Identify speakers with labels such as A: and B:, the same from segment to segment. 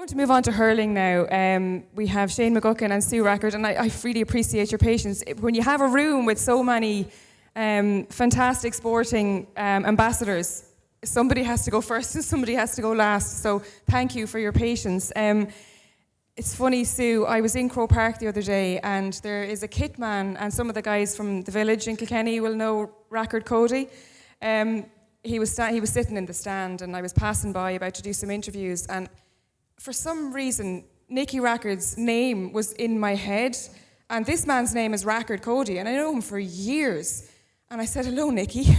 A: going to move on to hurling now. We have Shane McGuckin and Sue Rackard, and I really appreciate your patience. When you have a room with so many fantastic sporting ambassadors, somebody has to go first and somebody has to go last. So thank you for your patience. It's funny, Sue, I was in Croke Park the other day, and there is a kit man, and some of the guys from the village in Kilkenny will know Rackard Cody. He was sitting in the stand, and I was passing by about to do some interviews, and for some reason, Nicky Rackard's name was in my head, and this man's name is Rackard Cody, and I know him for years. And I said, hello, Nicky.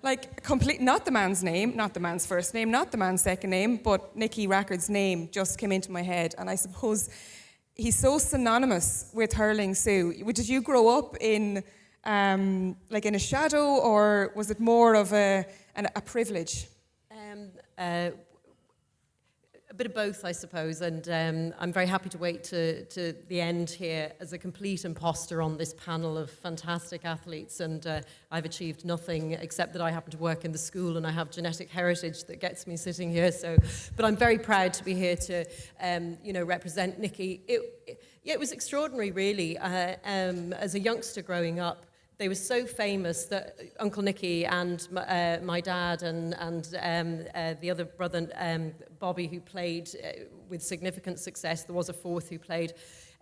A: Like, not the man's name, not the man's first name, not the man's second name, but Nicky Rackard's name just came into my head. And I suppose he's so synonymous with hurling, Sue. Did you grow up in, like in a shadow, or was it more of a privilege?
B: A bit of both, I suppose, and I'm very happy to wait to the end here as a complete imposter on this panel of fantastic athletes, and I've achieved nothing except that I happen to work in the school and I have genetic heritage that gets me sitting here. But I'm very proud to be here to, represent Nicky. It was extraordinary, really. As a youngster growing up, they were so famous that Uncle Nicky and my dad and the other brother, Bobby, who played with significant success, there was a fourth who played,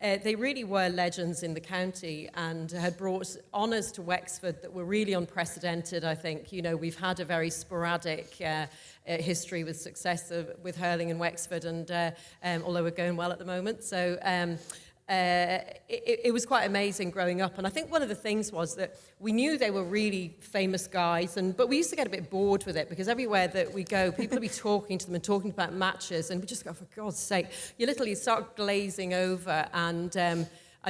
B: they really were legends in the county and had brought honours to Wexford that were really unprecedented, I think. You know, we've had a very sporadic history with success with hurling in Wexford, and although we're going well at the moment. So it was quite amazing growing up, and I think one of the things was that we knew they were really famous guys, but we used to get a bit bored with it because everywhere that we go, people would be talking to them and talking about matches, and we just go, for God's sake, you literally start glazing over, and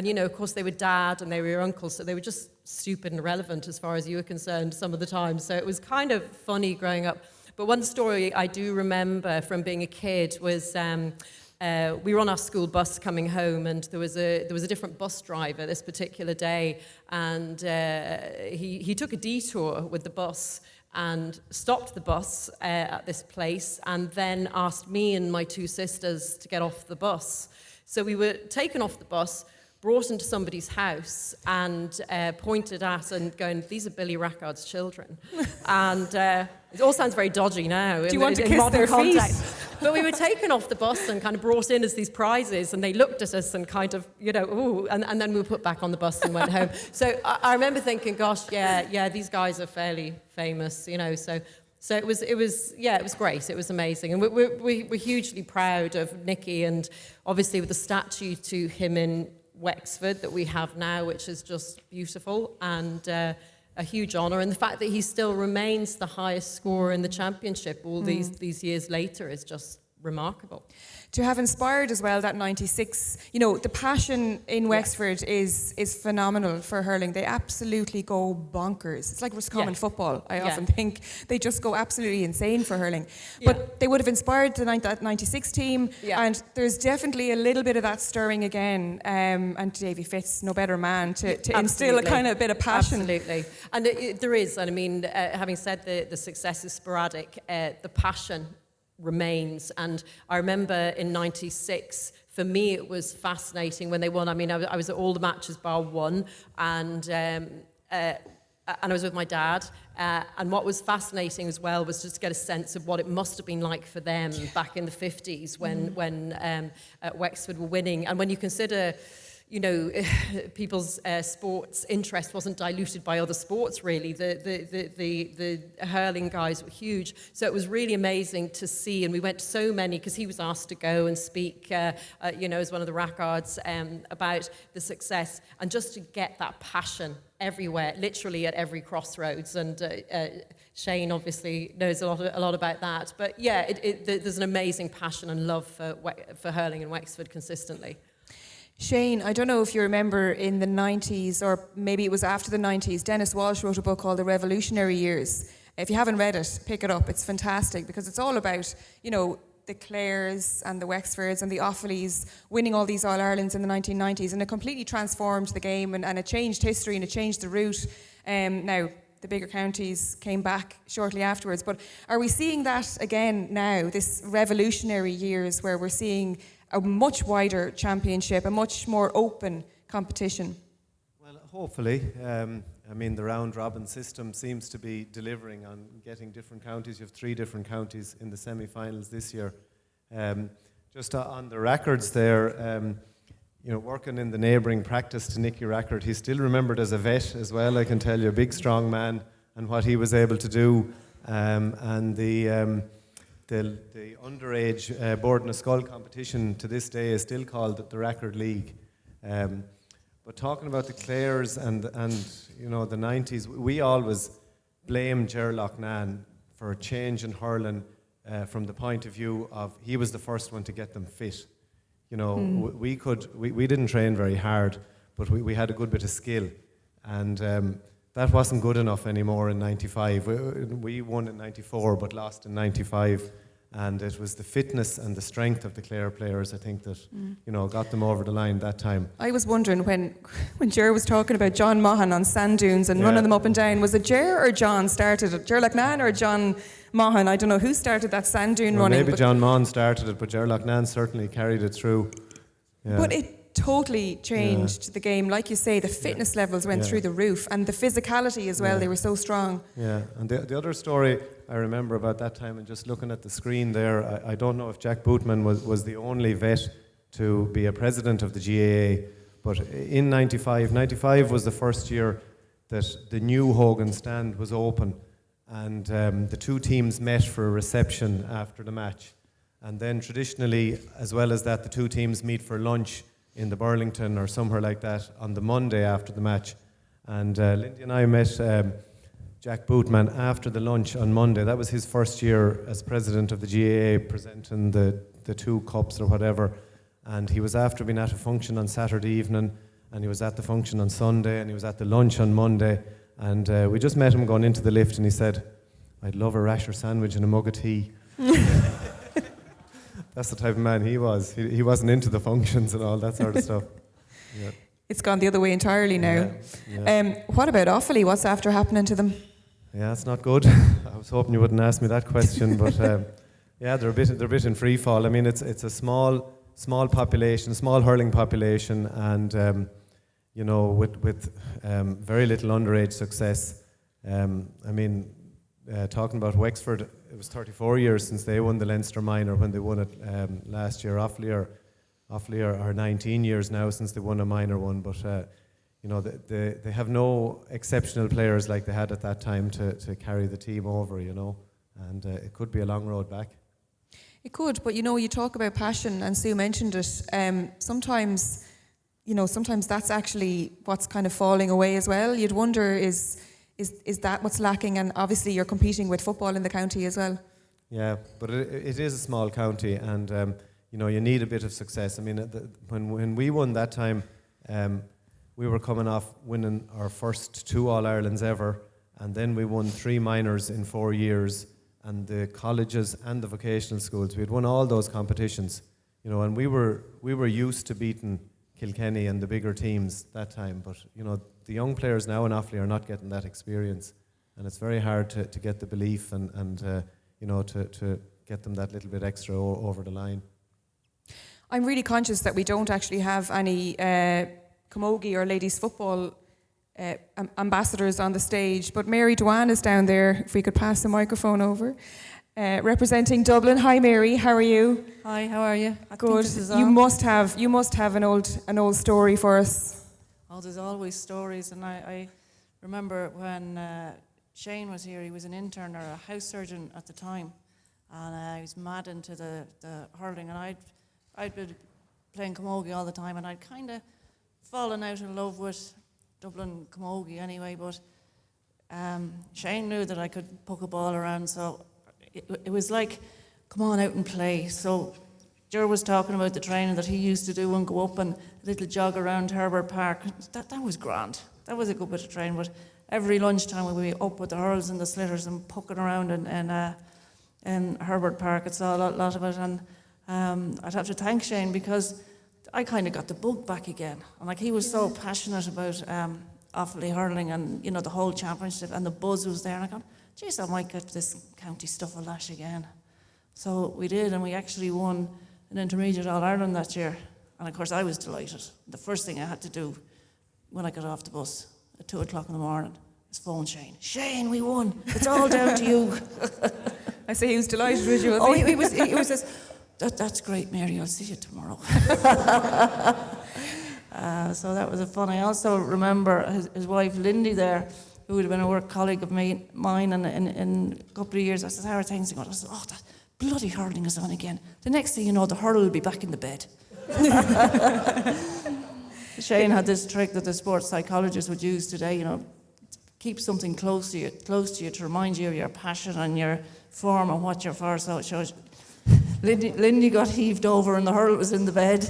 B: you know, of course, they were dad and they were your uncle, so they were just stupid and irrelevant as far as you were concerned some of the time. So it was kind of funny growing up. But one story I do remember from being a kid was. We were on our school bus coming home, and there was a different bus driver this particular day, and he took a detour with the bus and stopped the bus at this place, and then asked me and my two sisters to get off the bus. So we were taken off the bus, brought into somebody's house, and pointed at and going, "These are Billy Rackard's children," and. It all sounds very dodgy now.
A: Do you want to kiss their feet?
B: But we were taken off the bus and kind of brought in as these prizes, and they looked at us and kind of, you know, ooh, and then we were put back on the bus and went home. So I remember thinking, gosh, yeah, these guys are fairly famous, you know. So it was great. It was amazing, and we're hugely proud of Nicky, and obviously with the statue to him in Wexford that we have now, which is just beautiful, and. A huge honour, and the fact that he still remains the highest scorer in the championship all these years later is just remarkable.
A: To have inspired as well that 96, you know, the passion in Wexford is phenomenal for hurling. They absolutely go bonkers. It's like Roscommon football. I often think they just go absolutely insane for hurling. But they would have inspired that 96 team, and there's definitely a little bit of that stirring again. And Davy Fitz, no better man to instill a kind of bit of passion.
B: Absolutely, and there is. And I mean, having said the success is sporadic, the passion remains. And I remember in 96, for me it was fascinating when they won. I mean, I was at all the matches bar one, and I was with my dad, and what was fascinating as well was just to get a sense of what it must have been like for them back in the 50s when Wexford were winning. And when you consider, you know, people's sports interest wasn't diluted by other sports, really. The hurling guys were huge. So it was really amazing to see, and we went to so many, because he was asked to go and speak, as one of the Rackards, about the success, and just to get that passion everywhere, literally at every crossroads. And Shane obviously knows a lot about that. But yeah, there's an amazing passion and love for hurling in Wexford consistently.
A: Shane, I don't know if you remember in the 90s, or maybe it was after the 90s, Dennis Walsh wrote a book called The Revolutionary Years. If you haven't read it, pick it up. It's fantastic, because it's all about, you know, the Clares and the Wexfords and the Offaly's winning all these All-Irelands in the 1990s, and it completely transformed the game, and it changed history, and it changed the route. Now, the bigger counties came back shortly afterwards. But are we seeing that again now, this revolutionary years where we're seeing a much wider championship, a much more open competition?
C: Well, hopefully. I mean, the round-robin system seems to be delivering on getting different counties. You have 3 different counties in the semi-finals this year. Just on the Rackards there, working in the neighbouring practice to Nicky Rackard, he's still remembered as a vet as well, I can tell you, a big, strong man, and what he was able to do. And the underage board and a skull competition to this day is still called the Rackard League. But talking about the Clares and the 90s, we always blame Ger Loughnane for a change in hurling from the point of view of he was the first one to get them fit. We didn't train very hard, but we had a good bit of skill, and that wasn't good enough anymore in 95. We won in 94 but lost in 95. And it was the fitness and the strength of the Clare players, I think, that got them over the line that time.
A: I was wondering when Ger was talking about John Maughan on sand dunes and running them up and down, was it Ger or John started it? Ger Loughnane or John Maughan? I don't know who started that sand dune running.
C: Maybe John Maughan started it, but Ger Loughnane certainly carried it through. Yeah.
A: But it totally changed the game. Like you say, the fitness levels went through the roof, and the physicality as well. They were so strong.
C: Yeah, and the other story I remember about that time, and just looking at the screen there, I don't know if Jack Bootman was the only vet to be a president of the GAA, but in 95 was the first year that the new Hogan stand was open, and the 2 teams met for a reception after the match. And then traditionally, as well as that, the 2 teams meet for lunch in the Burlington or somewhere like that on the Monday after the match. And Lindy and I met Jack Bootman after the lunch on Monday. That was his first year as president of the GAA, presenting the 2 cups or whatever. And he was after being at a function on Saturday evening, and he was at the function on Sunday, and he was at the lunch on Monday. And we just met him going into the lift, and he said, "I'd love a rasher sandwich and a mug of tea." That's the type of man he was. He wasn't into the functions and all that sort of stuff. Yeah.
A: It's gone the other way entirely now.
C: Yeah.
A: What about Offaly? What's after happening to them?
C: Yeah, it's not good. I was hoping you wouldn't ask me that question, but they're a bit in free fall. I mean, it's a small population, small hurling population, and with very little underage success. Talking about Wexford, it was 34 years since they won the Leinster Minor when they won it last year. Offaly are 19 years now since they won a minor one, but they have no exceptional players like they had at that time to carry the team over, and it could be a long road back.
A: It could, but you talk about passion, and Sue mentioned it. Sometimes that's actually what's kind of falling away as well. You'd wonder is that what's lacking? And obviously you're competing with football in the county as well.
C: Yeah, but it is a small county, and you need a bit of success. I mean, when we won that time, we were coming off winning our first 2 All-Irelands ever, and then we won 3 minors in 4 years, and the colleges and the vocational schools. We had won all those competitions, and we were used to beating Kilkenny and the bigger teams that time, but the young players now in Offaly are not getting that experience, and it's very hard to get the belief and to get them that little bit extra over the line.
A: I'm really conscious that we don't actually have any camogie or ladies football ambassadors on the stage, but Mary Dwan is down there, if we could pass the microphone over, representing Dublin. Hi Mary, how are you?
D: Hi, how are you?
A: Good. You must have an old story for us.
D: Oh, there's always stories, and I remember when Shane was here. He was an intern or a house surgeon at the time, and he was mad into the hurling, and I'd been playing camogie all the time, and I'd kind of fallen out in love with Dublin camogie anyway, but Shane knew that I could poke a ball around, so it was like, come on out and play. So Ger was talking about the training that he used to do and go up and a little jog around Herbert Park. That was grand. That was a good bit of training, but every lunchtime we'd be up with the hurls and the slitters and poking around in Herbert Park. It's a lot of it, and I'd have to thank Shane because I kind of got the bug back again. And like, he was so passionate about Offaly Hurling and, you know, the whole championship, and the buzz was there, and I thought, geez, I might get this county stuff a lash again. So we did, and we actually won an intermediate All-Ireland that year. And of course I was delighted. The first thing I had to do when I got off the bus at 2 o'clock in the morning was phone Shane. Shane, we won. It's all down to you.
A: I say he was delighted with you.
D: Oh, he was this, that's great, Mary, I'll see you tomorrow. So that was fun. I also remember his wife Lindy there, who would have been a work colleague of mine, and in a couple of years I said, how are things going? I said, oh, that bloody hurling is on again. The next thing you know, the hurl will be back in the bed. Shane had this trick that the sports psychologists would use today, you know, keep something close to you to remind you of your passion and your form and what you're for. So it shows Lindy got heaved over and the hurl was in the bed.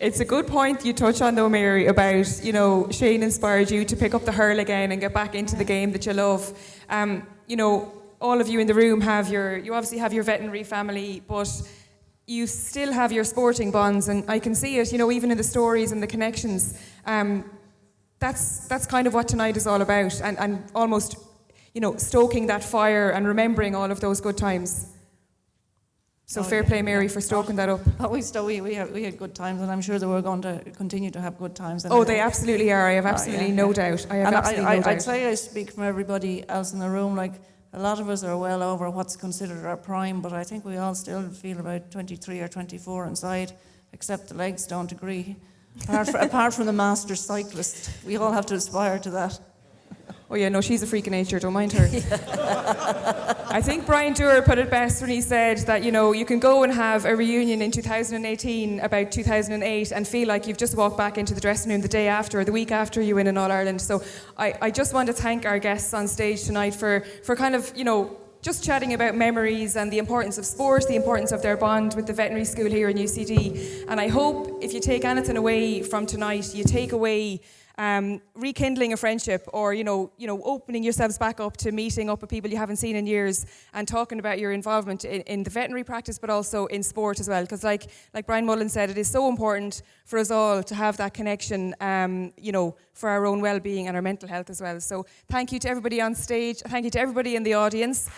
A: It's a good point you touch on though, Mary, about, you know, Shane inspired you to pick up the hurl again and get back into the game that you love. You know, all of you in the room you obviously have your veterinary family, but you still have your sporting bonds, and I can see it, you know, even in the stories and the connections. That's kind of what tonight is all about, and almost, you know, stoking that fire and remembering all of those good times. So fair play, Mary, for stoking that up.
D: We had good times, and I'm sure that we're going to continue to have good times.
A: Oh, they absolutely are. I have absolutely no doubt.
D: I'd say I speak from everybody else in the room. Like, a lot of us are well over what's considered our prime, but I think we all still feel about 23 or 24 inside, except the legs don't agree. Apart from the master cyclist, we all have to aspire to that.
A: Oh yeah, no, she's a freak of nature, don't mind her. I think Brian Dewar put it best when he said that, you know, you can go and have a reunion in 2018 about 2008 and feel like you've just walked back into the dressing room the day after or the week after you win in All-Ireland. So I just want to thank our guests on stage tonight for kind of, you know, just chatting about memories and the importance of sport, the importance of their bond with the veterinary school here in UCD. And I hope if you take anything away from tonight, you take away rekindling a friendship, or you know, opening yourselves back up to meeting up with people you haven't seen in years and talking about your involvement in the veterinary practice, but also in sport as well. Because like Brian Mullen said, it is so important for us all to have that connection, you know, for our own well-being and our mental health as well. So thank you to everybody on stage. Thank you to everybody in the audience.